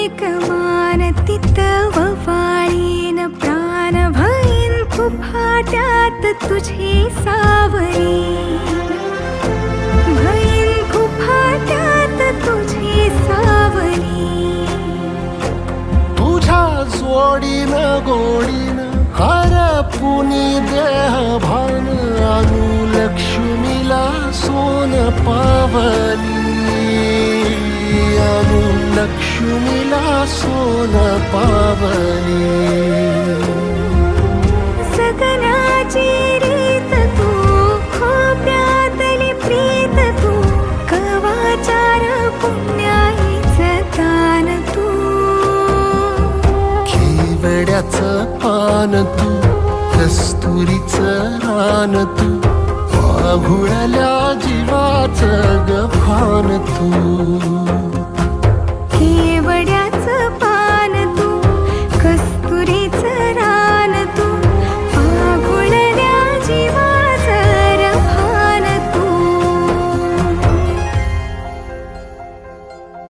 एक मान तितव वाळीन प्राण भईन फुफाट्यात तुझी सावरी भईन फुफाट्यात तुझी सावरी तुझ्या जोडीन गोडीन हरपुनी देह भान आणू लक्ष्मीला सोन पावली आणू लक्ष्मीला सोन पावली सगनाची रीत तू खोप्यातली प्रीत तू कवाचार पुण्याईचं दान तू केवड्याचं पान तू कस्तुरीचं रान तू आघुळल्या जीवाचं गभान तू